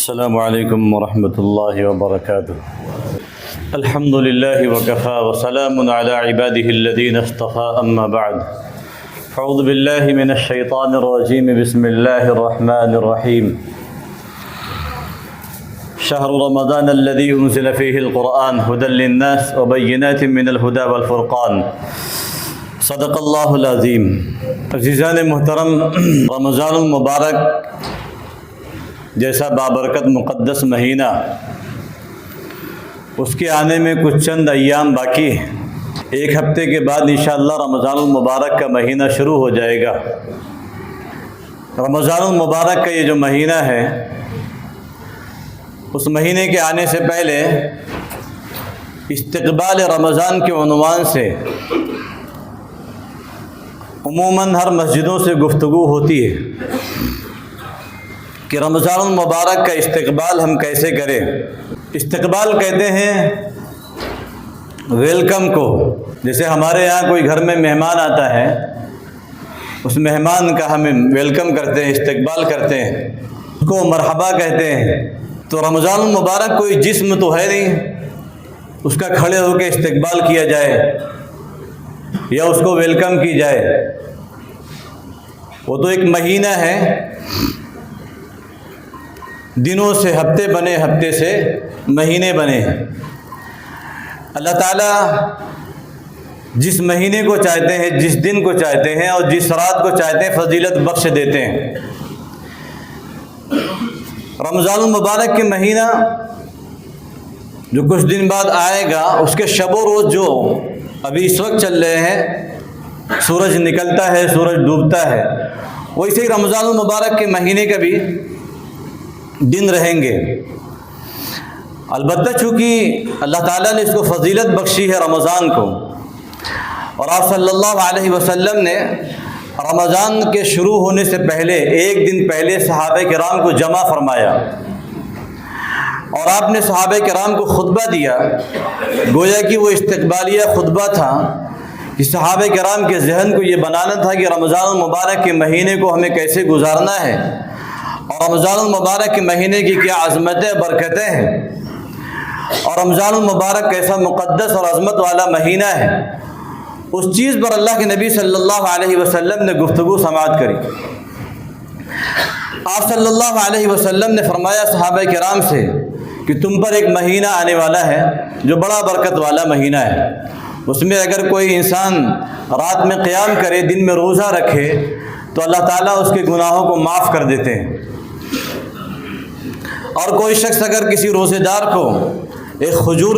السلام علیکم ورحمۃ اللہ وبرکاتہ۔ الحمد للہ وکفی وسلام علی عبادہ الذین اصطفی، اما بعد، اعوذ باللہ من الشیطان الرجیم، بسم اللہ الرحمن الرحیم۔ شہر رمضان الذی انزل فیہ القرآن ھدی للناس وبینات من الھدی والفرقان، صدق اللہ العظیم۔ عزیزان محترم، رمضان المبارک جیسا بابرکت مقدس مہینہ، اس کے آنے میں کچھ چند ایام باقی ہیں۔ ایک ہفتے کے بعد انشاءاللہ رمضان المبارک کا مہینہ شروع ہو جائے گا۔ رمضان المبارک کا یہ جو مہینہ ہے، اس مہینے کے آنے سے پہلے استقبال رمضان کے عنوان سے عموماً ہر مسجدوں سے گفتگو ہوتی ہے کہ رمضان المبارک کا استقبال ہم کیسے کریں۔ استقبال کہتے ہیں ویلکم کو۔ جیسے ہمارے یہاں کوئی گھر میں مہمان آتا ہے، اس مہمان کا ہم ویلکم کرتے ہیں، استقبال کرتے ہیں، اس کو مرحبا کہتے ہیں۔ تو رمضان المبارک کوئی جسم تو ہے نہیں اس کا کھڑے ہو کے استقبال کیا جائے یا اس کو ویلکم کی جائے۔ وہ تو ایک مہینہ ہے، دنوں سے ہفتے بنے، ہفتے سے مہینے بنے ہیں۔ اللہ تعالیٰ جس مہینے کو چاہتے ہیں، جس دن کو چاہتے ہیں اور جس رات کو چاہتے ہیں فضیلت بخش دیتے ہیں۔ رمضان المبارک کے مہینہ جو کچھ دن بعد آئے گا، اس کے شب و روز جو ابھی اس وقت چل رہے ہیں، سورج نکلتا ہے، سورج ڈوبتا ہے، ویسے ہی رمضان المبارک کے مہینے کا بھی دن رہیں گے۔ البتہ چونکہ اللہ تعالیٰ نے اس کو فضیلت بخشی ہے رمضان کو، اور آپ صلی اللہ علیہ وسلم نے رمضان کے شروع ہونے سے پہلے ایک دن پہلے صحابہ کرام کو جمع فرمایا، اور آپ نے صحابہ کرام کو خطبہ دیا، گویا کہ وہ استقبالیہ خطبہ تھا کہ صحابہ کرام کے ذہن کو یہ بنانا تھا کہ رمضان المبارک کے مہینے کو ہمیں کیسے گزارنا ہے، اور رمضان المبارک کے مہینے کی کیا عظمتیں برکتیں ہیں، اور رمضان المبارک کیسا مقدس اور عظمت والا مہینہ ہے۔ اس چیز پر اللہ کے نبی صلی اللہ علیہ وسلم نے گفتگو سماعت کری۔ آپ صلی اللہ علیہ وسلم نے فرمایا صحابہ کرام سے کہ تم پر ایک مہینہ آنے والا ہے جو بڑا برکت والا مہینہ ہے۔ اس میں اگر کوئی انسان رات میں قیام کرے، دن میں روزہ رکھے، تو اللہ تعالیٰ اس کے گناہوں کو معاف کر دیتے ہیں۔ اور کوئی شخص اگر کسی روزے دار کو ایک کھجور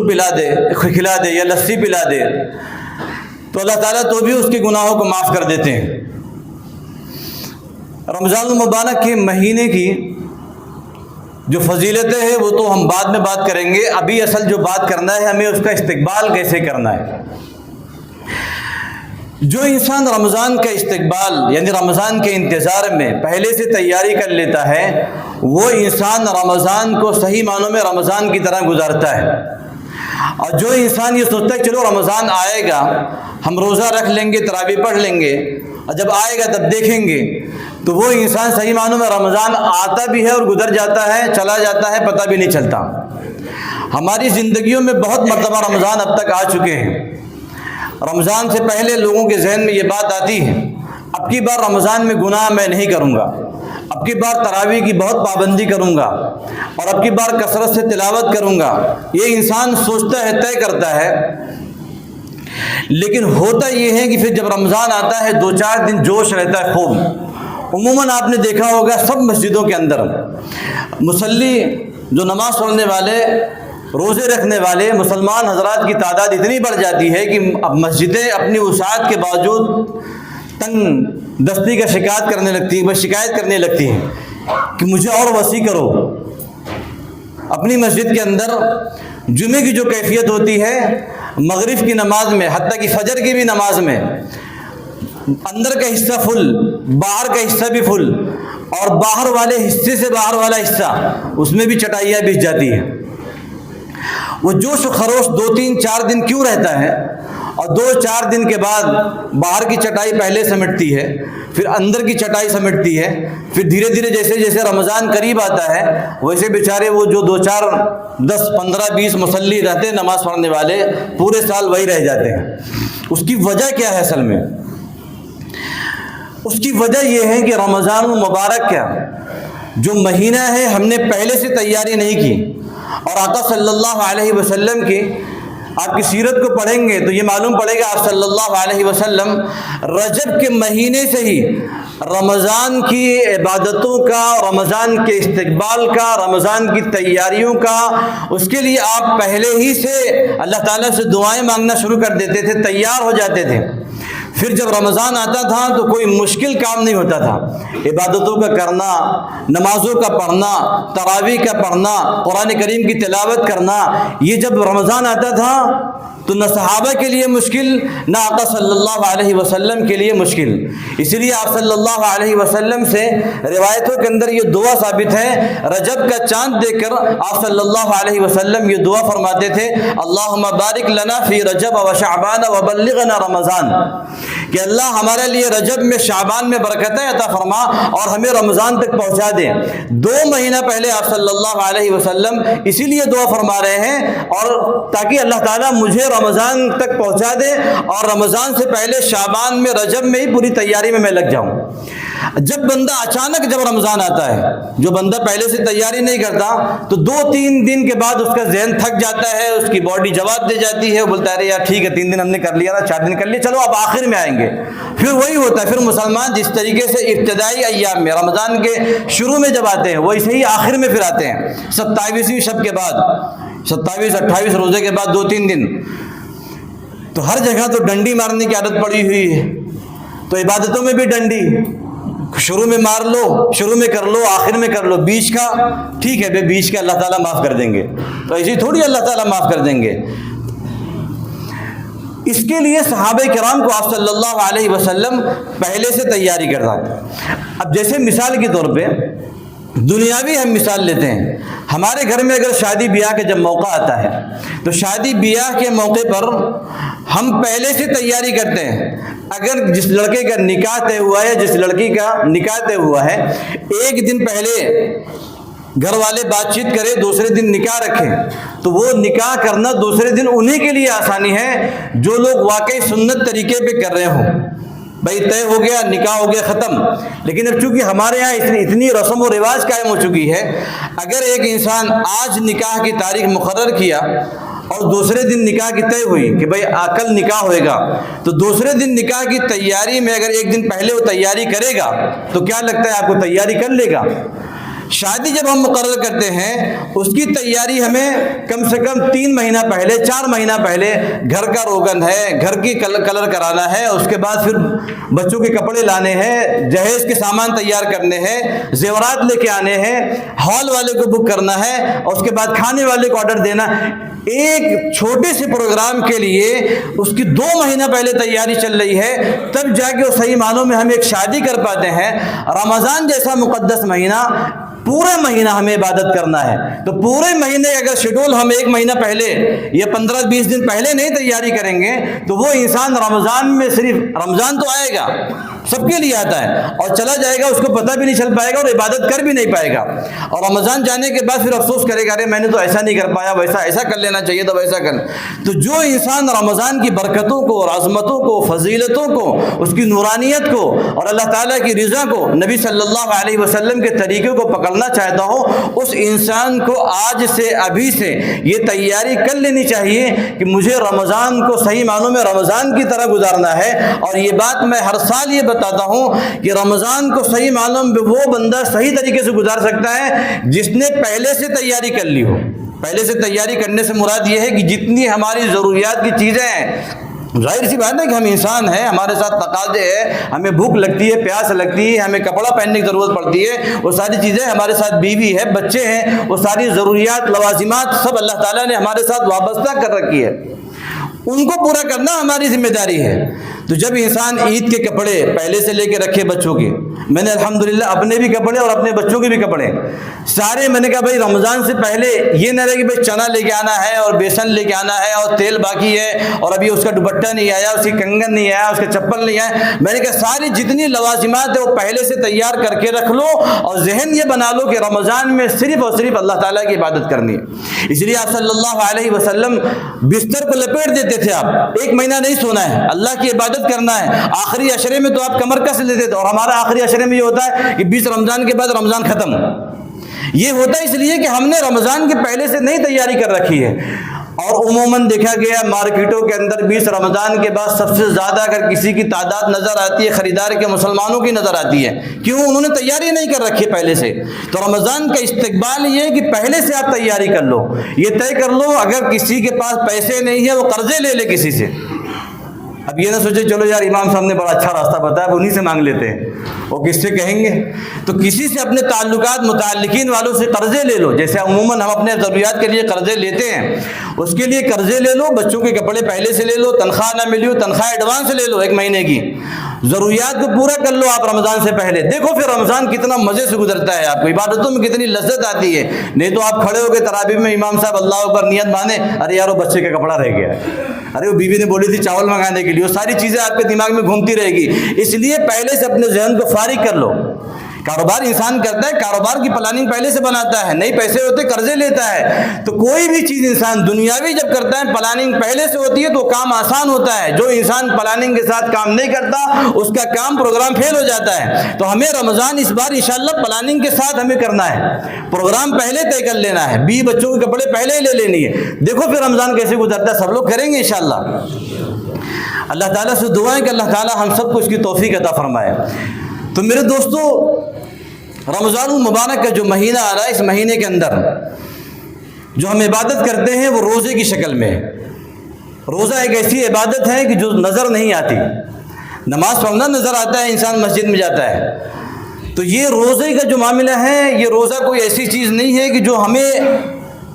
کھلا دے یا لسی پلا دے، تو اللہ تعالیٰ تو بھی اس کے گناہوں کو معاف کر دیتے ہیں۔ رمضان المبارک کے مہینے کی جو فضیلتیں ہیں وہ تو ہم بعد میں بات کریں گے۔ ابھی اصل جو بات کرنا ہے ہمیں اس کا استقبال کیسے کرنا ہے۔ جو انسان رمضان کا استقبال یعنی رمضان کے انتظار میں پہلے سے تیاری کر لیتا ہے، وہ انسان رمضان کو صحیح معنوں میں رمضان کی طرح گزارتا ہے۔ اور جو انسان یہ سوچتا ہے چلو رمضان آئے گا، ہم روزہ رکھ لیں گے، تراویح پڑھ لیں گے، اور جب آئے گا تب دیکھیں گے، تو وہ انسان صحیح معنوں میں رمضان آتا بھی ہے اور گزر جاتا ہے، چلا جاتا ہے، پتہ بھی نہیں چلتا۔ ہماری زندگیوں میں بہت مرتبہ رمضان اب تک آ چکے ہیں۔ رمضان سے پہلے لوگوں کے ذہن میں یہ بات آتی ہے اب کی بار رمضان میں گناہ میں نہیں کروں گا، اب کی بار تراویح کی بہت پابندی کروں گا، اور اب کی بار کثرت سے تلاوت کروں گا۔ یہ انسان سوچتا ہے، طے کرتا ہے، لیکن ہوتا یہ ہے کہ پھر جب رمضان آتا ہے 2-4 دن جوش رہتا ہے خوب۔ عموماً آپ نے دیکھا ہوگا سب مسجدوں کے اندر مصلی جو نماز پڑھنے والے، روزے رکھنے والے مسلمان حضرات کی تعداد اتنی بڑھ جاتی ہے کہ اب مسجدیں اپنی وسعت کے باوجود تنگ دستی کا شکایت کرنے لگتی ہیں کہ مجھے اور وسیع کرو۔ اپنی مسجد کے اندر جمعے کی جو کیفیت ہوتی ہے، مغرب کی نماز میں، حتیٰ کہ فجر کی بھی نماز میں، اندر کا حصہ فل، باہر کا حصہ بھی فل، اور باہر والے حصے سے باہر والا حصہ اس میں بھی چٹائیاں بچ جاتی ہیں۔ وہ جوش و خروش 2-3-4 دن کیوں رہتا ہے؟ اور 2-4 دن کے بعد باہر کی چٹائی پہلے سمیٹتی ہے، پھر اندر کی چٹائی سمیٹتی ہے، پھر دھیرے دھیرے جیسے جیسے رمضان قریب آتا ہے ویسے بیچارے وہ جو 2-4 10 15 20 مصلی رہتے ہیں نماز پڑھنے والے، پورے سال وہی رہ جاتے ہیں۔ اس کی وجہ کیا ہے؟ اصل میں اس کی وجہ یہ ہے کہ رمضان المبارک کیا جو مہینہ ہے ہم نے پہلے سے تیاری نہیں کی، اور آقا صلی اللہ علیہ وسلم کی آپ کی سیرت کو پڑھیں گے تو یہ معلوم پڑے گا آپ صلی اللہ علیہ وسلم رجب کے مہینے سے ہی رمضان کی عبادتوں کا، رمضان کے استقبال کا، رمضان کی تیاریوں کا، اس کے لیے آپ پہلے ہی سے اللہ تعالیٰ سے دعائیں مانگنا شروع کر دیتے تھے، تیار ہو جاتے تھے۔ پھر جب رمضان آتا تھا تو کوئی مشکل کام نہیں ہوتا تھا، عبادتوں کا کرنا، نمازوں کا پڑھنا، تراویح کا پڑھنا، قرآن کریم کی تلاوت کرنا، یہ جب رمضان آتا تھا تو نہ صحابہ کے لیے مشکل، نہ آقا صلی اللہ علیہ وسلم کے لیے مشکل۔ اسی لیے آپ صلی اللہ علیہ وسلم سے روایتوں کے اندر یہ دعا ثابت ہے، رجب کا چاند دیکھ کر آپ صلی اللہ علیہ وسلم یہ دعا فرماتے تھے، اللہم بارک لنا فی رجب و شعبان وبلغنا رمضان، کہ اللہ ہمارے لیے رجب میں، شعبان میں برکتیں عطا فرما اور ہمیں رمضان تک پہنچا دیں۔ 2 مہینہ پہلے آپ صلی اللہ علیہ وسلم اسی لیے دعا فرما رہے ہیں، اور تاکہ اللہ تعالیٰ مجھے رمضان تک پہنچا دے اور رمضان سے پہلے شعبان میں، رجب میں ہی پوری تیاری میں لگ جاؤں۔ جب بندہ اچانک جب رمضان آتا ہے، جو بندہ پہلے سے تیاری نہیں کرتا تو 2-3 دن کے بعد اس کا ذہن تھک جاتا ہے، اس کی باڈی جواب دے جاتی ہے، وہ بولتا ہے یار ٹھیک ہے 3 دن ہم نے کر لیا نا، 4 دن کر لیے، چلو اب آخر میں آئیں گے۔ پھر وہی ہوتا ہے، پھر مسلمان جس طریقے سے ابتدائی ایام میں، رمضان کے شروع میں جب آتے ہیں ویسے ہی آخر میں پھر آتے ہیں، 27ویں شب کے بعد، 27-28 روزے کے بعد 2-3 دن، تو ہر جگہ تو ڈنڈی مارنے کی عادت پڑی ہوئی ہے، تو عبادتوں میں بھی ڈنڈی، شروع میں مار لو، شروع میں کر لو، آخر میں کر لو، بیچ کا ٹھیک ہے بے، بیچ کا اللہ تعالیٰ معاف کر دیں گے، تو ایسی تھوڑی اللہ تعالیٰ معاف کر دیں گے۔ اس کے لیے صحابہ کرام کو آپ صلی اللہ علیہ وسلم پہلے سے تیاری کرنا۔ اب جیسے مثال کے طور پہ دنیاوی ہم مثال لیتے ہیں، ہمارے گھر میں اگر شادی بیاہ کا جب موقع آتا ہے تو شادی بیاہ کے موقع پر ہم پہلے سے تیاری کرتے ہیں۔ اگر جس لڑکے کا نکاح طے ہوا ہے، جس لڑکی کا نکاح طے ہوا ہے، 1 دن پہلے گھر والے بات چیت کرے، دوسرے دن نکاح رکھیں، تو وہ نکاح کرنا دوسرے دن انہی کے لیے آسانی ہے جو لوگ واقعی سنت طریقے پہ کر رہے ہوں۔ بھائی طے ہو گیا، نکاح ہو گیا، ختم۔ لیکن اب چونکہ ہمارے ہاں اتنی رسم و رواج قائم ہو چکی ہے، اگر ایک انسان آج نکاح کی تاریخ مقرر کیا اور دوسرے دن نکاح کی طے ہوئی کہ بھائی کل نکاح ہوئے گا، تو دوسرے دن نکاح کی تیاری میں اگر 1 دن پہلے وہ تیاری کرے گا تو کیا لگتا ہے آپ کو تیاری کر لے گا؟ شادی جب ہم مقرر کرتے ہیں اس کی تیاری ہمیں کم سے کم 3 مہینہ پہلے، 4 مہینہ پہلے گھر کا روغن ہے، گھر کی کلر کرانا ہے، اس کے بعد پھر بچوں کے کپڑے لانے ہیں، جہیز کے سامان تیار کرنے ہیں، زیورات لے کے آنے ہیں، ہال والے کو بک کرنا ہے، اور اس کے بعد کھانے والے کو آرڈر دینا۔ ایک چھوٹے سے پروگرام کے لیے اس کی 2 مہینہ پہلے تیاری چل رہی ہے، تب جا کے وہ صحیح معنوں میں ہم ایک شادی کر پاتے ہیں۔ رمضان جیسا مقدس مہینہ، پورے مہینہ ہمیں عبادت کرنا ہے، تو پورے مہینے اگر شیڈول ہم 1 مہینہ پہلے یا 15-20 دن پہلے نہیں تیاری کریں گے تو وہ انسان رمضان میں، صرف رمضان تو آئے گا، سب کے لیے آتا ہے، اور چلا جائے گا، اس کو پتہ بھی نہیں چل پائے گا اور عبادت کر بھی نہیں پائے گا، اور رمضان جانے کے بعد پھر افسوس کرے گا ارے میں نے تو ایسا نہیں کر پایا، ویسا ایسا کر لینا چاہیے تھا، ویسا کر۔ تو جو انسان رمضان کی برکتوں کو اور عظمتوں کو، فضیلتوں کو، اس کی نورانیت کو اور اللہ تعالیٰ کی رضا کو، نبی صلی اللہ علیہ وسلم کے طریقوں کو پکڑنا چاہتا ہو، اس انسان کو آج سے، ابھی سے یہ تیاری کر لینی چاہیے کہ مجھے رمضان کو صحیح معنوں میں رمضان کی طرح گزارنا ہے۔ اور یہ بات میں ہر سال یہ بتاتا ہوں کہ رمضان کو صحیح معنوں میں وہ بندہ صحیح طریقے سے گزار سکتا ہے جس نے پہلے سے تیاری کر لی ہو۔ پہلے سے تیاری کرنے سے مراد یہ ہے کہ جتنی ہماری ضروریات کی چیزیں ہیں، ظاہر سی بات ہے کہ ہم انسان ہیں، ہمارے ساتھ تقاضے ہیں، ہمیں بھوک لگتی ہے، پیاس لگتی ہے، ہمیں کپڑا پہننے کی ضرورت پڑتی ہے، وہ ساری چیزیں، ہمارے ساتھ بیوی ہے، بچے ہیں، وہ ساری ضروریات، لوازمات سب اللہ تعالیٰ نے ہمارے ساتھ وابستہ کر رکھی ہے، ان کو پورا کرنا ہماری ذمہ داری ہے۔ تو جب انسان عید کے کپڑے پہلے سے لے کے رکھے بچوں کے، میں نے الحمدللہ اپنے بھی کپڑے اور اپنے بچوں کے بھی کپڑے سارے، میں نے کہا بھائی رمضان سے پہلے یہ نہ رہے کہ بھائی چنا لے کے آنا ہے اور بیسن لے کے آنا ہے اور تیل باقی ہے اور ابھی اس کا دوپٹہ نہیں آیا، اس کی کنگن نہیں آیا، اس کا چپل نہیں آیا۔ میں نے کہا ساری جتنی لوازمات ہے وہ پہلے سے تیار کر کے رکھ لو اور ذہن یہ بنا لو کہ رمضان میں صرف اور صرف اللہ تعالیٰ کی عبادت کرنی ہے۔ اس لیے آپ صلی اللہ علیہ وسلم بستر کو لپیٹ دیتے تھے، آپ ایک مہینہ نہیں سونا ہے، اللہ کی عبادت کرنا ہے۔ آخری عشرے میں تو آپ کمر کس لیتے تھے، اور ہمارا آخری عشرے میں یہ ہوتا ہے کہ 20 رمضان کے بعد رمضان ختم۔ یہ ہوتا ہے اس لیے کہ ہم نے رمضان کے پہلے سے نہیں تیاری کر رکھی ہے۔ اور عموماً دیکھا گیا مارکیٹوں کے اندر 20 رمضان کے بعد سب سے زیادہ اگر کسی کی تعداد نظر آتی ہے خریدار کے مسلمانوں کی نظر آتی ہے، کیوں؟ انہوں نے تیاری نہیں کر رکھی پہلے سے۔ تو رمضان کا استقبال یہ ہے کہ پہلے سے آپ تیاری کر لو، یہ طے کر لو اگر کسی کے پاس پیسے نہیں ہے وہ قرضے لے لے کسی سے۔ اب یہ نہ سوچے چلو یار امام صاحب نے بڑا اچھا راستہ بتایا انہی سے مانگ لیتے ہیں، وہ کس سے کہیں گے؟ تو کسی سے اپنے تعلقات متعلقین والوں سے قرضے لے لو، جیسے عموماً ہم اپنے ضروریات کے لیے قرضے لیتے ہیں، اس کے لیے قرضے لے لو، بچوں کے کپڑے پہلے سے لے لو، تنخواہ نہ ملی ہو تنخواہ ایڈوانس لے لو 1 مہینے کی، ضروریات کو پورا کر لو آپ رمضان سے پہلے۔ دیکھو پھر رمضان کتنا مزے سے گزرتا ہے، آپ کو عبادتوں میں کتنی لذت آتی ہے۔ نہیں تو آپ کھڑے ہو کے تراویح میں امام صاحب اللہ اکبر نیت باندھے، ارے یار وہ بچے کا کپڑا رہ گیا ہے، ارے وہ بیوی نے بولی تھی چاول منگانے کے لیے، وہ ساری چیزیں آپ کے دماغ میں گھومتی رہے گی۔ اس لیے پہلے سے اپنے ذہن کو فارغ کر لو۔ کاروبار انسان کرتا ہے، کاروبار کی پلاننگ پہلے سے بناتا ہے، نہیں پیسے ہوتے قرضے لیتا ہے۔ تو کوئی بھی چیز انسان دنیاوی جب کرتا ہے پلاننگ پہلے سے ہوتی ہے تو کام آسان ہوتا ہے۔ جو انسان پلاننگ کے ساتھ کام نہیں کرتا اس کا کام پروگرام فیل ہو جاتا ہے۔ تو ہمیں رمضان اس بار انشاءاللہ پلاننگ کے ساتھ ہمیں کرنا ہے، پروگرام پہلے طے کر لینا ہے، بچوں کے کپڑے پہلے لے لینی ہے۔ دیکھو پھر رمضان کیسے گزرتا ہے، سب لوگ کریں گے انشاءاللہ۔ اللہ تعالیٰ سے دعا ہے کہ اللہ تعالیٰ ہم سب کو اس کی توفیق عطا فرمائے۔ تو میرے دوستو، رمضان المبارک کا جو مہینہ آ رہا ہے، اس مہینے کے اندر جو ہم عبادت کرتے ہیں وہ روزے کی شکل میں۔ روزہ ایک ایسی عبادت ہے کہ جو نظر نہیں آتی، نماز پڑھنا نظر آتا ہے، انسان مسجد میں جاتا ہے، تو یہ روزے کا جو معاملہ ہے، یہ روزہ کوئی ایسی چیز نہیں ہے کہ جو ہمیں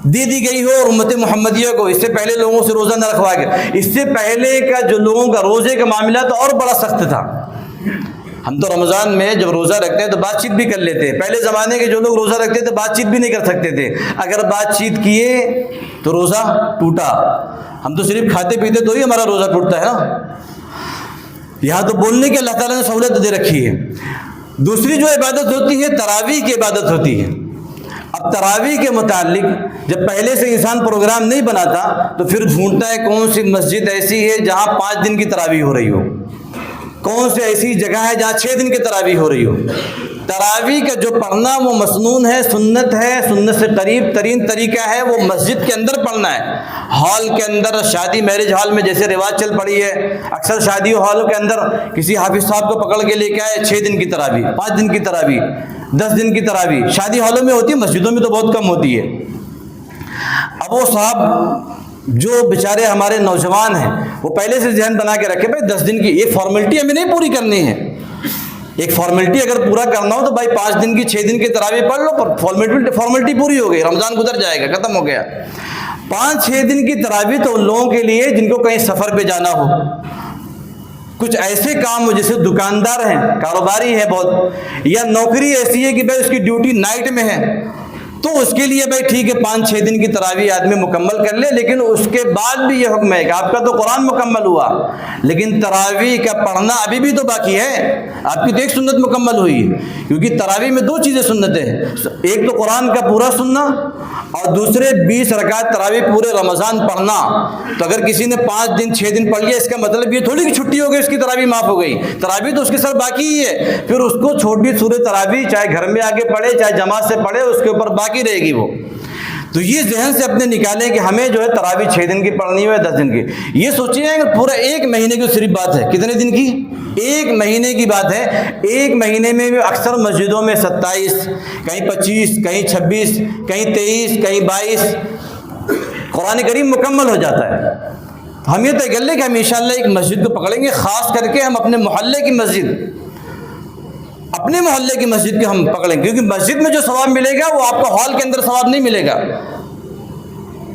دے دی گئی ہو اور امت محمدیہ کو، اس سے پہلے لوگوں سے روزہ نہ رکھوا کے۔ اس سے پہلے کا جو لوگوں کا روزے کا معاملہ تو اور بڑا سخت تھا۔ ہم تو رمضان میں جب روزہ رکھتے ہیں تو بات چیت بھی کر لیتے ہیں۔ پہلے زمانے کے جو لوگ روزہ رکھتے تھے بات چیت بھی نہیں کر سکتے تھے، اگر بات چیت کیے تو روزہ ٹوٹا۔ ہم تو صرف کھاتے پیتے تو ہی ہمارا روزہ ٹوٹتا ہے نا، یہاں تو بولنے کی اللہ تعالیٰ نے سہولت دے رکھی ہے۔ دوسری جو عبادت ہوتی ہے تراویح کی عبادت ہوتی ہے۔ اب تراویح کے متعلق جب پہلے سے انسان پروگرام نہیں بناتا تو پھر ڈھونڈتا ہے کون سی مسجد ایسی ہے جہاں 5 دن کی تراویح ہو رہی ہو، کون سی ایسی جگہ ہے جہاں 6 دن کی تراویح ہو رہی ہو۔ تراویح کا جو پڑھنا وہ مسنون ہے، سنت ہے، سنت سے قریب ترین طریقہ ہے وہ مسجد کے اندر پڑھنا ہے۔ ہال کے اندر، شادی میرج ہال میں جیسے رواج چل پڑی ہے، اکثر شادی ہالوں کے اندر کسی حافظ صاحب کو پکڑ کے لے کے آئے 6 دن کی تراویح، 5 دن کی تراویح، 10 دن کی تراویح۔ شادی ہالوں میں ہوتی ہے، مسجدوں میں تو بہت کم ہوتی ہے۔ اب وہ صاحب جو بیچارے ہمارے نوجوان ہیں وہ پہلے سے ذہن بنا کے رکھے بھائی 10 دن کی ایک فارمیلٹی ہمیں نہیں پوری کرنی ہے۔ ایک فارمیلٹی اگر پورا کرنا ہو تو بھائی 5 دن کی 6 دن کی تراویح پڑھ لو، پر فارمیلٹی پوری ہو گئی، رمضان گزر جائے گا، ختم ہو گیا۔ 5-6 دن کی تراویح تو ان لوگوں کے لیے جن کو کہیں سفر پہ جانا ہو، کچھ ایسے کام ہو جیسے دکاندار ہیں، کاروباری ہے بہت، یا نوکری ایسی ہے کہ بھائی اس کی ڈیوٹی نائٹ میں ہے، تو اس کے لیے بھائی ٹھیک ہے 5-6 دن کی تراویح آدمی مکمل کر لے۔ لیکن اس کے بعد بھی یہ حکم ہے کہ آپ کا تو قرآن مکمل ہوا لیکن تراویح کا پڑھنا ابھی بھی تو باقی ہے۔ آپ کی تو ایک سنت مکمل ہوئی، کیونکہ تراویح میں 2 چیزیں سنتیں ہیں، ایک تو قرآن کا پورا سننا اور دوسرے 20 رکعت تراویح پورے رمضان پڑھنا۔ تو اگر کسی نے 5 دن 6 دن پڑھ لیا اس کا مطلب یہ تھوڑی کہ چھٹی ہو گئی، اس کی تراویح معاف ہو گئی، تراویح تو اس کے ساتھ باقی ہی ہے۔ پھر اس کو چھوٹی سورہ تراویح چاہے گھر میں آگے پڑھے چاہے جماعت سے پڑھے، اس کے اوپر باقی رہے گی وہ۔ تو یہ ذہن سے اپنے نکالیں کہ ہمیں جو ہے تراویح 6 دن کی پڑھنی ہے 10 دن کی۔ یہ سوچیں کہ پورا 1 مہینے کی صرف بات ہے، کتنے دن کی؟ 1 مہینے کی بات ہے۔ 1 مہینے میں اکثر مسجدوں میں 27، کہیں 25، کہیں 26، کہیں 23، کہیں 22 قرآن کریم مکمل ہو جاتا ہے۔ ہم یہ طے کر لیں کہ ہم انشاءاللہ ایک مسجد کو پکڑیں گے، خاص کر کے ہم اپنے محلے کی مسجد، اپنے محلے کی مسجد کے ہم پکڑیں، کیونکہ مسجد میں جو ثواب ملے گا وہ آپ کو ہال کے اندر ثواب نہیں ملے گا۔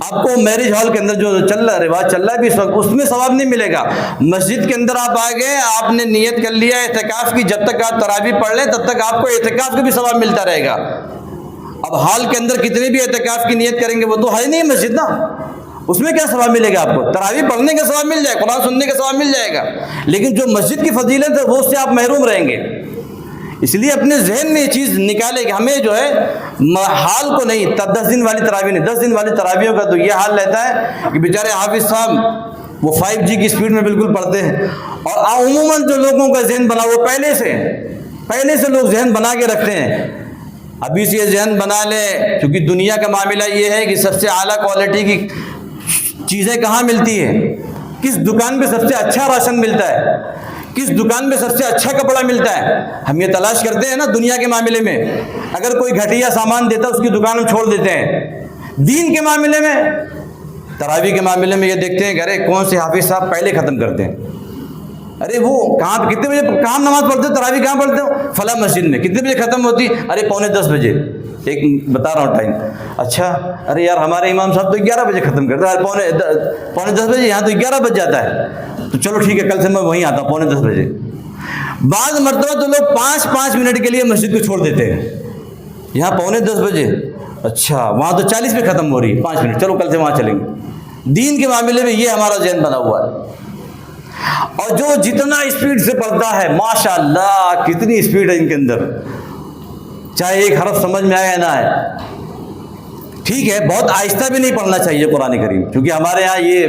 آپ کو میرج ہال کے اندر جو چل رہا ہے، رواج چل رہا ہے بھی اس میں ثواب نہیں ملے گا۔ مسجد کے اندر آپ آ گئے، آپ نے نیت کر لیا اعتکاف کی، جب تک آپ تراویح پڑھ لیں تب تک آپ کو اعتکاف کا بھی ثواب ملتا رہے گا۔ اب ہال کے اندر کتنے بھی اعتکاف کی نیت کریں گے وہ تو ہے نہیں مسجد نا، اس میں کیا ثواب ملے گا آپ کو؟ تراویح پڑھنے کا ثواب مل جائے گا، قرآن سننے کا ثواب مل جائے گا، لیکن جو مسجد کی فضیلت ہے وہ اس سے آپ محروم رہیں گے۔ اس لیے اپنے ذہن میں یہ چیز نکالے کہ ہمیں جو ہے حال کو نہیں، 10 دن والی تراویح نہیں، 10 دن والی تراویحوں کا تو یہ حال رہتا ہے کہ بیچارے حافظ صاحب وہ 5G کی سپیڈ میں بالکل پڑھتے ہیں، اور عموماً جو لوگوں کا ذہن بنا وہ پہلے سے لوگ ذہن بنا کے رکھتے ہیں۔ ابھی سے یہ ذہن بنا لیں، کیونکہ دنیا کا معاملہ یہ ہے کہ سب سے اعلیٰ کوالٹی کی چیزیں کہاں ملتی ہے، کس دکان پہ سب سے اچھا راشن ملتا ہے، کس دکان میں سب سے اچھا کپڑا ملتا ہے، ہم یہ تلاش کرتے ہیں نا دنیا کے معاملے میں۔ اگر کوئی گھٹیا سامان دیتا ہے اس کی دکان ہم چھوڑ دیتے ہیں۔ دین کے معاملے میں، تراویح کے معاملے میں یہ دیکھتے ہیں کہ ارے کون سے حافظ صاحب پہلے ختم کرتے ہیں، ارے وہ کہاں کتنے بجے کہاں نماز پڑھتے ہو، تراویح کہاں پڑھتے ہو، فلاں مسجد میں، کتنے بجے ختم ہوتی، ارے 9:45 بجے، ایک بتا رہا ہوں ٹائم، اچھا ارے یار ہمارے امام صاحب تو 11 بجے ختم کرتے ہیں، 9:45 بجے، یہاں تو 11 بج جاتا ہے، تو چلو ٹھیک ہے کل سے میں وہیں آتا ہوں 9:45 بجے۔ بعض مرتبہ تو لوگ 5 منٹ کے لیے مسجد کو چھوڑ دیتے ہیں، یہاں 9:45 بجے، اچھا وہاں تو 40 پہ ختم ہو رہی ہے، 5 منٹ، چلو کل سے وہاں چلیں گے۔ دین کے معاملے میں یہ ہمارا ذہن بنا ہوا ہے، اور جو جتنا اسپیڈ سے پڑھتا ہے ماشاءاللہ کتنی اسپیڈ ہے ان کے اندر، چاہے ایک حرف سمجھ میں آئے یا نہ آئے۔ ٹھیک ہے بہت آہستہ بھی نہیں پڑھنا چاہیے قرآن کریم، کیونکہ ہمارے ہاں یہ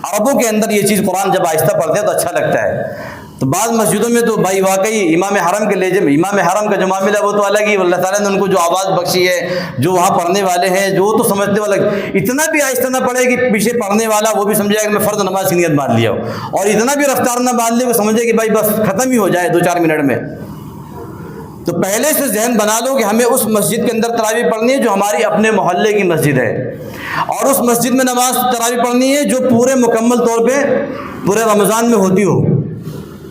عربوں کے اندر یہ چیز قرآن جب آہستہ پڑھتے ہیں تو اچھا لگتا ہے۔ تو بعض مسجدوں میں تو بھائی واقعی امام حرم کے لہجے میں، امام حرم کا جو معاملہ ہے وہ تو الگ ہی، اللہ تعالیٰ نے ان کو جو آواز بخشی ہے، جو وہاں پڑھنے والے ہیں جو تو سمجھتے والا، اتنا بھی آہستہ نہ پڑھے کہ پیچھے پڑھنے والا وہ بھی سمجھے کہ میں فرض نماز کی نیت باندھ لیا ہو، اور اتنا بھی رفتار نہ باندھ لے وہ سمجھے کہ بھائی بس ختم ہی ہو جائے 2-4 منٹ میں۔ تو پہلے سے ذہن بنا لو کہ ہمیں اس مسجد کے اندر تراویح پڑھنی ہے جو ہماری اپنے محلے کی مسجد ہے، اور اس مسجد میں نماز تراویح پڑھنی ہے جو پورے مکمل طور پہ پورے رمضان میں ہوتی ہو۔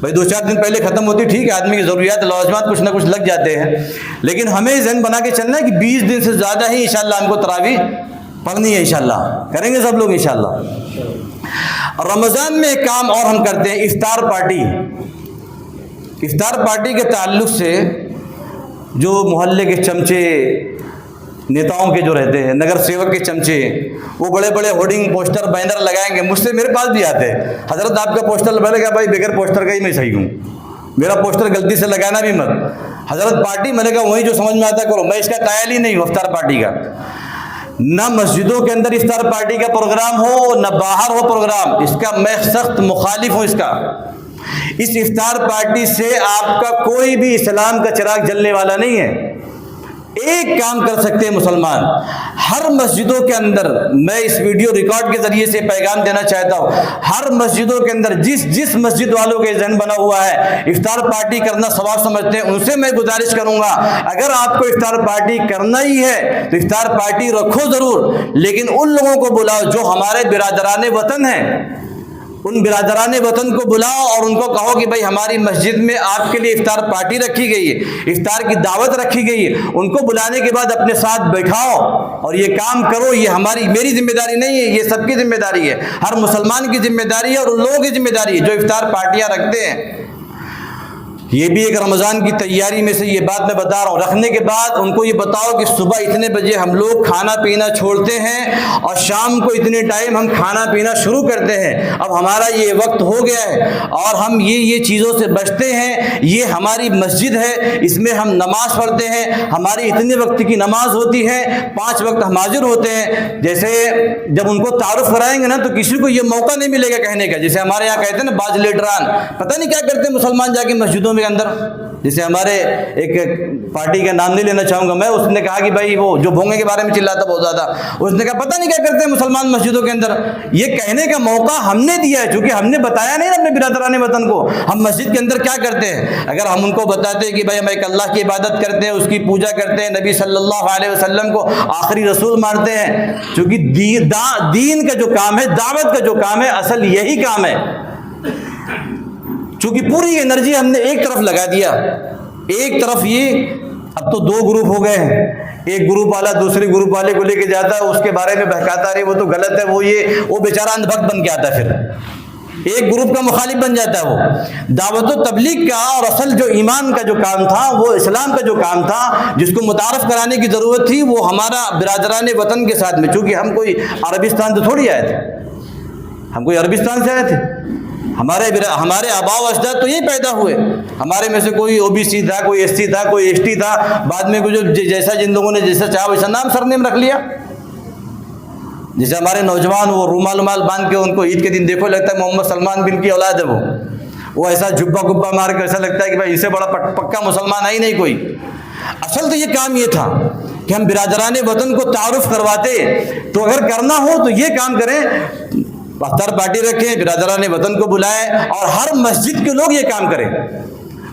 بھائی 2-4 دن پہلے ختم ہوتی ٹھیک ہے، آدمی کی ضروریات لوازمات کچھ نہ کچھ لگ جاتے ہیں، لیکن ہمیں ذہن بنا کے چلنا ہے کہ 20 دن سے زیادہ ہی انشاءاللہ ہم کو تراویح پڑھنی ہے، انشاءاللہ کریں گے سب لوگ انشاءاللہ۔ رمضان میں ایک کام اور ہم کرتے ہیں، افطار پارٹی۔ افطار پارٹی کے تعلق سے جو محلے کے چمچے نیتاؤں کے جو رہتے ہیں، نگر سیوک کے چمچے، وہ بڑے بڑے ہورڈنگ پوسٹر بینر لگائیں گے، مجھ سے میرے پاس بھی آتے ہیں، حضرت آپ کا پوسٹر لگا گا، بھائی بغیر پوسٹر کا ہی میں صحیح ہوں، میرا پوسٹر غلطی سے لگانا بھی مت، حضرت پارٹی میں نے کہا وہی جو سمجھ میں آتا کرو، میں اس کا قائل ہی نہیں ہوں افطار پارٹی کا۔ نہ مسجدوں کے اندر افطار پارٹی کا پروگرام ہو، نہ باہر ہو پروگرام، اس کا میں سخت مخالف ہوں۔ اس افطار پارٹی سے آپ کا کوئی بھی اسلام کا چراغ جلنے والا نہیں ہے۔ ایک کام کر سکتے ہیں مسلمان، ہر مسجدوں کے اندر، میں اس ویڈیو ریکارڈ کے ذریعے سے پیغام دینا چاہتا ہوں، ہر مسجدوں کے اندر جس مسجد والوں کے ذہن بنا ہوا ہے افطار پارٹی کرنا ثواب سمجھتے ہیں، ان سے میں گزارش کروں گا اگر آپ کو افطار پارٹی کرنا ہی ہے تو افطار پارٹی رکھو ضرور، لیکن ان لوگوں کو بلاؤ جو ہمارے برادران وطن ہیں، ان برادران وطن کو بلاؤ اور ان کو کہو کہ بھائی ہماری مسجد میں آپ کے لیے افطار پارٹی رکھی گئی ہے، افطار کی دعوت رکھی گئی ہے، ان کو بلانے کے بعد اپنے ساتھ بیٹھاؤ اور یہ کام کرو۔ یہ میری ذمہ داری نہیں ہے، یہ سب کی ذمہ داری ہے، ہر مسلمان کی ذمہ داری ہے اور ان لوگوں کی ذمہ داری ہے جو افطار پارٹیاں رکھتے ہیں۔ یہ بھی ایک رمضان کی تیاری میں سے یہ بات میں بتا رہا ہوں۔ رکھنے کے بعد ان کو یہ بتاؤ کہ صبح اتنے بجے ہم لوگ کھانا پینا چھوڑتے ہیں اور شام کو اتنے ٹائم ہم کھانا پینا شروع کرتے ہیں، اب ہمارا یہ وقت ہو گیا ہے اور ہم یہ چیزوں سے بچتے ہیں، یہ ہماری مسجد ہے، اس میں ہم نماز پڑھتے ہیں، ہماری اتنے وقت کی نماز ہوتی ہے، 5 وقت ہم حاضر ہوتے ہیں۔ جیسے جب ان کو تعارف کرائیں گے نا تو کسی کو یہ موقع نہیں ملے گا کہنے کا، جیسے ہمارے یہاں کہتے ہیں نا بعض لیڈران پتہ نہیں کیا کرتے ہیں مسلمان جا کے مسجدوں کے اندر، جیسے ہمارے ایک پارٹی کا نام نہیں لینا چاہوں گا میں، اس نے کہا کہ بھائی وہ جو بھونگے کے بارے میں چلاتا بہت زیادہ، اس نے کہا پتہ نہیں کیا کرتے ہیں مسلمان مسجدوں کے اندر۔ یہ کہنے کا موقع ہم نے دیا ہے، چونکہ ہم نے بتایا نہیں اپنے برادران وطن کو ہم مسجد کے اندر کیا کرتے ہیں۔ اگر ہم ان کو بتاتے کہ بھائی ہم ایک اللہ کی عبادت کرتے ہیں، اس کی پوجا کرتے ہیں، نبی صلی اللہ علیہ وسلم کو آخری رسول مانتے ہیں، چونکہ دین کا جو کام ہے، دعوت کا جو کام ہے، اصل یہی کام ہے۔ چونکہ پوری انرجی ہم نے ایک طرف لگا دیا، ایک طرف یہ اب تو 2 گروپ ہو گئے ہیں، ایک گروپ والا دوسرے گروپ والے کو لے کے جاتا ہے، اس کے بارے میں بہکاتا ہے وہ تو غلط ہے، وہ بیچارہ اندھ بھکت بن کے آتا ہے، پھر ایک گروپ کا مخالف بن جاتا ہے۔ وہ دعوت و تبلیغ کا اور اصل جو ایمان کا جو کام تھا، وہ اسلام کا جو کام تھا، جس کو متعارف کرانے کی ضرورت تھی، وہ ہمارا برادران وطن کے ساتھ میں، چونکہ ہم کوئی عربستان سے تھوڑی آئے تھے، ہم کوئی عربستان سے آئے تھے، ہمارے آباء و اجداد تو یہی پیدا ہوئے، ہمارے میں سے کوئی او بی سی تھا، کوئی ایس سی تھا، کوئی ایس ٹی تھا، بعد میں جیسا جن لوگوں نے جیسا چاہا ویسا نام سرنیم رکھ لیا۔ جیسے ہمارے نوجوان وہ رومال باندھ کے ان کو عید کے دن دیکھو لگتا ہے محمد سلمان بن کی اولاد ہے، وہ ایسا جھبا گبا مار کے ایسا لگتا ہے کہ بھائی اسے بڑا پکا مسلمان ہے ہی نہیں کوئی۔ اصل تو یہ کام یہ تھا کہ ہم برادران وطن کو تعارف کرواتے، تو اگر کرنا ہو تو یہ کام کریں، افطار پارٹی رکھیں، برادران وطن کو بلائیں، اور ہر مسجد کے لوگ یہ کام کریں،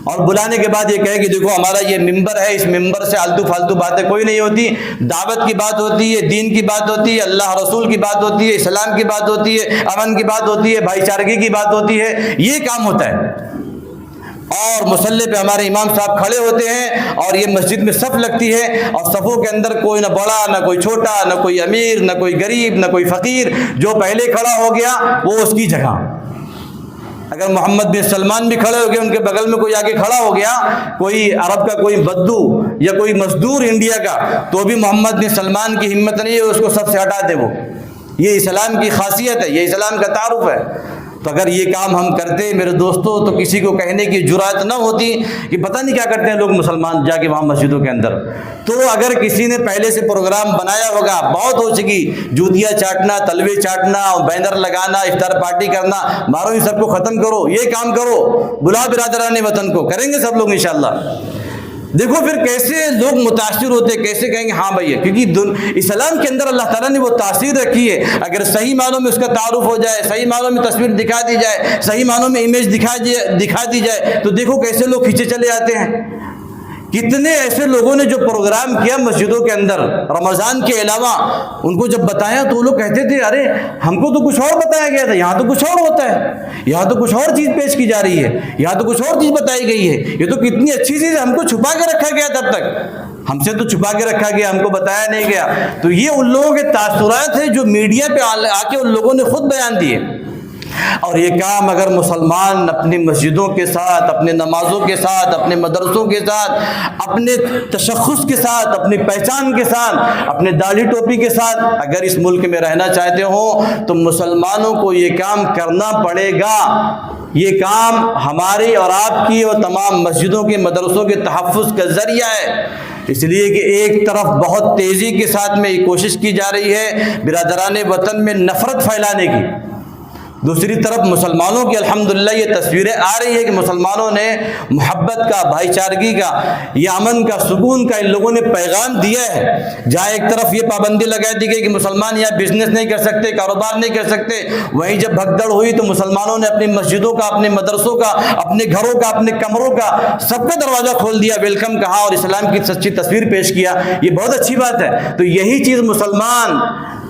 اور بلانے کے بعد یہ کہیں کہ دیکھو ہمارا یہ ممبر ہے، اس ممبر سے آلتو فالتو باتیں کوئی نہیں ہوتی، دعوت کی بات ہوتی ہے، دین کی بات ہوتی ہے، اللہ رسول کی بات ہوتی ہے، اسلام کی بات ہوتی ہے، امن کی بات ہوتی ہے، بھائی چارگی کی بات ہوتی ہے، یہ کام ہوتا ہے۔ اور مصلی پہ ہمارے امام صاحب کھڑے ہوتے ہیں، اور یہ مسجد میں صف لگتی ہے، اور صفوں کے اندر کوئی نہ بڑا نہ کوئی چھوٹا، نہ کوئی امیر نہ کوئی غریب نہ کوئی فقیر، جو پہلے کھڑا ہو گیا وہ اس کی جگہ۔ اگر محمد بن سلمان بھی کھڑے ہو گئے، ان کے بغل میں کوئی آگے کھڑا ہو گیا، کوئی عرب کا کوئی بدو یا کوئی مزدور انڈیا کا، تو بھی محمد بن سلمان کی ہمت نہیں ہے اس کو سب سے ہٹا دے۔ وہ یہ اسلام کی خاصیت ہے، یہ اسلام کا تعارف ہے۔ تو اگر یہ کام ہم کرتے میرے دوستوں، تو کسی کو کہنے کی جرات نہ ہوتی کہ پتہ نہیں کیا کرتے ہیں لوگ مسلمان جا کے وہاں مسجدوں کے اندر۔ تو اگر کسی نے پہلے سے پروگرام بنایا ہوگا، بہت ہو چکی، جوتیاں چاٹنا، تلوے چاٹنا، بینر لگانا، افطار پارٹی کرنا، مارو ان سب کو ختم کرو، یہ کام کرو، بلا برادران وطن کو، کریں گے سب لوگ انشاءاللہ۔ دیکھو پھر کیسے لوگ متاثر ہوتے، کیسے کہیں گے ہاں بھائی ہے، کیونکہ اسلام کے اندر اللہ تعالیٰ نے وہ تاثیر رکھی ہے۔ اگر صحیح معنوں میں اس کا تعارف ہو جائے، صحیح معنوں میں تصویر دکھا دی جائے، صحیح معنوں میں امیج دکھا دی جائے، تو دیکھو کیسے لوگ کھینچے چلے آتے ہیں۔ کتنے ایسے لوگوں نے جو پروگرام کیا مسجدوں کے اندر رمضان کے علاوہ، ان کو جب بتایا تو وہ لوگ کہتے تھے ارے ہم کو تو کچھ اور بتایا گیا تھا، یہاں تو کچھ اور ہوتا ہے، یہاں تو کچھ اور چیز پیش کی جا رہی ہے، یہاں تو کچھ اور چیز بتائی گئی ہے، یہ تو کتنی اچھی چیز ہے، ہم کو چھپا کے رکھا گیا تب تک، ہم سے تو چھپا کے رکھا گیا، ہم کو بتایا نہیں گیا۔ تو یہ ان لوگوں کے تاثرات ہیں جو میڈیا پہ آ کے ان لوگوں نے خود بیان دیے۔ اور یہ کام اگر مسلمان اپنی مسجدوں کے ساتھ، اپنے نمازوں کے ساتھ، اپنے مدرسوں کے ساتھ، اپنے تشخص کے ساتھ، اپنی پہچان کے ساتھ، اپنے داڑھی ٹوپی کے ساتھ اگر اس ملک میں رہنا چاہتے ہوں، تو مسلمانوں کو یہ کام کرنا پڑے گا۔ یہ کام ہماری اور آپ کی اور تمام مسجدوں کے مدرسوں کے تحفظ کا ذریعہ ہے۔ اس لیے کہ ایک طرف بہت تیزی کے ساتھ میں یہ کوشش کی جا رہی ہے برادران وطن میں نفرت پھیلانے کی، دوسری طرف مسلمانوں کی الحمدللہ یہ تصویریں آ رہی ہے کہ مسلمانوں نے محبت کا، بھائی چارگی کا، یہ امن کا، سکون کا ان لوگوں نے پیغام دیا ہے۔ جہاں ایک طرف یہ پابندی لگا دی گئی کہ مسلمان یہاں بزنس نہیں کر سکتے، کاروبار نہیں کر سکتے، وہیں جب بھگدڑ ہوئی تو مسلمانوں نے اپنی مسجدوں کا، اپنے مدرسوں کا، اپنے گھروں کا، اپنے کمروں کا، سب کا دروازہ کھول دیا، ویلکم کہا اور اسلام کی سچی تصویر پیش کیا۔ یہ بہت اچھی بات ہے۔ تو یہی چیز مسلمان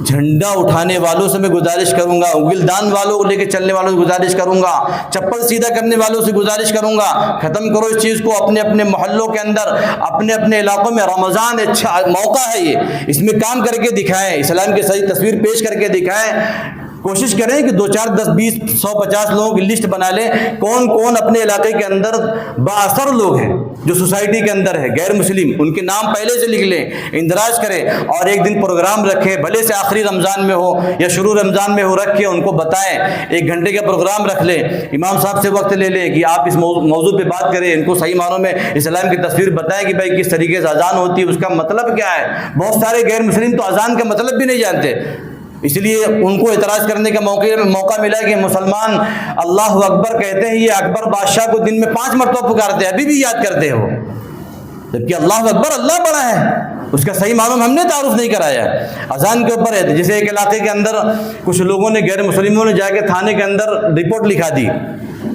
جھنڈا اٹھانے والوں سے میں گزارش کروں گا، انگلدان والوں کو لے کے چلنے والوں سے گزارش کروں گا، چپل سیدھا کرنے والوں سے گزارش کروں گا، ختم کرو اس چیز کو اپنے اپنے محلوں کے اندر، اپنے اپنے علاقوں میں۔ رمضان اچھا موقع ہے، یہ اس میں کام کر کے دکھائیں، اسلام کی صحیح تصویر پیش کر کے دکھائیں۔ کوشش کریں کہ 2 4 10 20 100 50 لوگوں کی لسٹ بنا لیں، کون کون اپنے علاقے کے اندر بااثر لوگ ہیں جو سوسائٹی کے اندر ہے غیر مسلم، ان کے نام پہلے سے لکھ لیں، اندراج کریں، اور ایک دن پروگرام رکھیں، بھلے سے آخری رمضان میں ہو یا شروع رمضان میں ہو، رکھ کے ان کو بتائیں، 1 گھنٹے کا پروگرام رکھ لیں، امام صاحب سے وقت لے لیں کہ آپ اس موضوع پہ بات کریں، ان کو صحیح معنوں میں اسلام کی تصویر بتائیں کہ بھائی کس طریقے سے اذان ہوتی ہے، اس کا مطلب کیا ہے۔ بہت سارے غیر مسلم تو اذان کا مطلب بھی نہیں جانتے، اس لیے ان کو اعتراض کرنے کا موقع ملا کہ مسلمان اللہ اکبر کہتے ہیں، یہ اکبر بادشاہ کو دن میں 5 مرتبہ پکارتے ہیں، ابھی بھی یاد کرتے ہو، جبکہ اللہ اکبر اللہ بڑا ہے، اس کا صحیح معلوم ہم نے تعارف نہیں کرایا ہے۔ اذان کے اوپر ہے، جیسے ایک علاقے کے اندر کچھ لوگوں نے، غیر مسلموں نے جا کے تھانے کے اندر رپورٹ لکھا دی،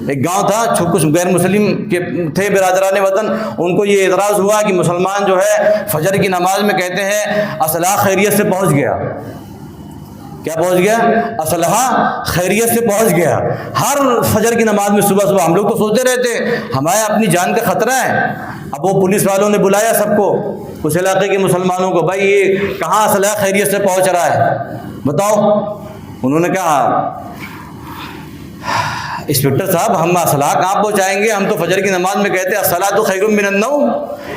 ایک گاؤں تھا، کچھ غیر مسلم کے تھے برادران وطن، ان کو یہ اعتراض ہوا کہ مسلمان جو ہے فجر کی نماز میں کہتے ہیں اسلحہ خیریت سے پہنچ گیا۔ کیا پہنچ گیا؟ اسلحہ خیریت سے پہنچ گیا۔ ہر فجر کی نماز میں صبح ہم لوگ تو سوچتے رہتے ہمارے اپنی جان کا خطرہ ہے، اب وہ پولیس والوں نے بلایا سب کو، اس علاقے کے مسلمانوں کو، بھائی یہ کہاں اسلحہ خیریت سے پہنچ رہا ہے بتاؤ؟ انہوں نے کہا انسپکٹر صاحب ہم اسلحہ کہاں پہنچائیں گے، ہم تو فجر کی نماز میں کہتے ہیں الصلاۃ خیر من النوم،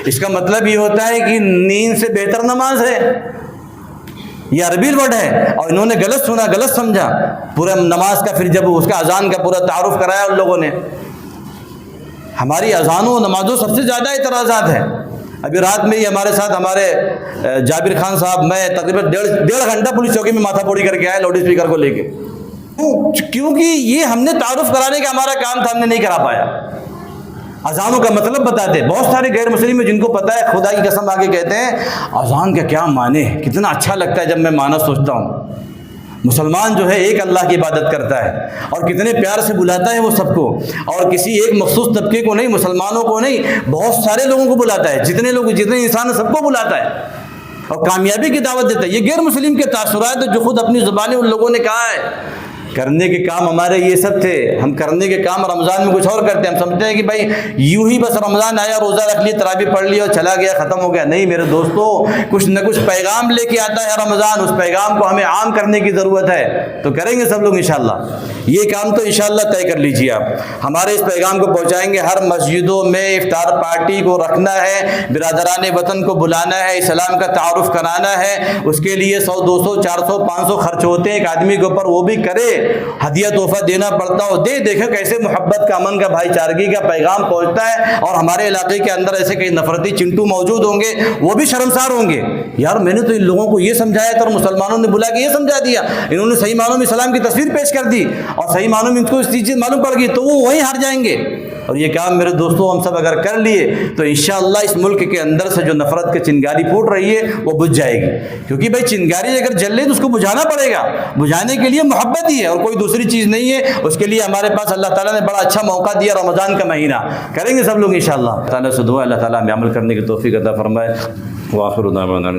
اس کا مطلب یہ ہوتا ہے کہ نیند سے بہتر نماز ہے، یہ عربی ورڈ ہے، اور انہوں نے غلط سنا، غلط سمجھا پورا نماز کا۔ پھر جب اس کا اذان کا پورا تعارف کرایا ان لوگوں نے، ہماری اذانوں و نمازوں سب سے زیادہ اعتراضات ہیں۔ ابھی رات میں ہی ہمارے ساتھ ہمارے جابر خان صاحب، میں تقریباً ڈیڑھ گھنٹہ پولیس چوکی میں ماتھا پوڑی کر کے آئے لاؤڈ اسپیکر کو لے کے، کیونکہ یہ ہم نے تعارف کرانے کا ہمارا کام تھا، ہم نے نہیں کرا پایا۔ اذانوں کا مطلب بتاتے، بہت سارے غیر مسلم جن کو پتہ ہے خدا کی قسم آ کے کہتے ہیں اذان کا کیا معنی ہے، کتنا اچھا لگتا ہے جب میں معنی سوچتا ہوں۔ مسلمان جو ہے ایک اللہ کی عبادت کرتا ہے اور کتنے پیار سے بلاتا ہے وہ سب کو، اور کسی ایک مخصوص طبقے کو نہیں، مسلمانوں کو نہیں، بہت سارے لوگوں کو بلاتا ہے، جتنے لوگ جتنے انسان سب کو بلاتا ہے اور کامیابی کی دعوت دیتا ہے۔ یہ غیر مسلم کے تاثرات جو خود اپنی زبانیں ان لوگوں نے کہا ہے، کرنے کے کام ہمارے یہ سب تھے، ہم کرنے کے کام رمضان میں کچھ اور کرتے ہیں، ہم سمجھتے ہیں کہ بھائی یوں ہی بس رمضان آیا، روزہ رکھ لیا، تراویح پڑھ لی اور چلا گیا، ختم ہو گیا۔ نہیں میرے دوستو، کچھ نہ کچھ پیغام لے کے آتا ہے رمضان، اس پیغام کو ہمیں عام کرنے کی ضرورت ہے، تو کریں گے سب لوگ انشاءاللہ۔ یہ کام تو انشاءاللہ طے کر لیجیے آپ، ہمارے اس پیغام کو پہنچائیں گے، ہر مسجدوں میں افطار پارٹی کو رکھنا ہے، برادران وطن کو بلانا ہے، اسلام کا تعارف کرانا ہے، اس کے لیے 100 200 400 500 خرچ ہوتے ہیں ایک آدمی کے اوپر، وہ بھی کرے، ہدیہ تحفہ دینا پڑتا ہو دے، دیکھیں کیسے محبت کا، امن کا، بھائی چارگی کا پیغام پہنچتا ہے، اور ہمارے علاقے کے اندر ایسے کئی نفرتی چنٹو موجود ہوں گے، وہ بھی شرمسار ہوں گے، یار میں نے تو ان لوگوں کو یہ سمجھایا تھا اور مسلمانوں نے بلا کے یہ سمجھا دیا، انہوں نے صحیح معنوں میں اسلام کی تصویر پیش کر دی اور صحیح معنوں میں ان کو اس چیز معلوم پڑ گئی، تو وہ وہیں ہار جائیں گے۔ اور یہ کام میرے دوستوں ہم سب اگر کر لیے تو انشاءاللہ اس ملک کے اندر سے جو نفرت کی چنگاری پھوٹ رہی ہے وہ بجھ جائے گی، کیونکہ بھائی چنگاری اگر جل رہی تو اس کو بجھانا پڑے گا، بجھانے کے لیے محبت ہی ہے اور کوئی دوسری چیز نہیں ہے۔ اس کے لیے ہمارے پاس اللہ تعالیٰ نے بڑا اچھا موقع دیا، رمضان کا مہینہ، کریں گے سب لوگ انشاءاللہ۔ تعالیٰ سے دعا اللہ تعالیٰ ہمیں عمل کرنے کی توفیق عطا فرمائے۔ وآخر دعوانا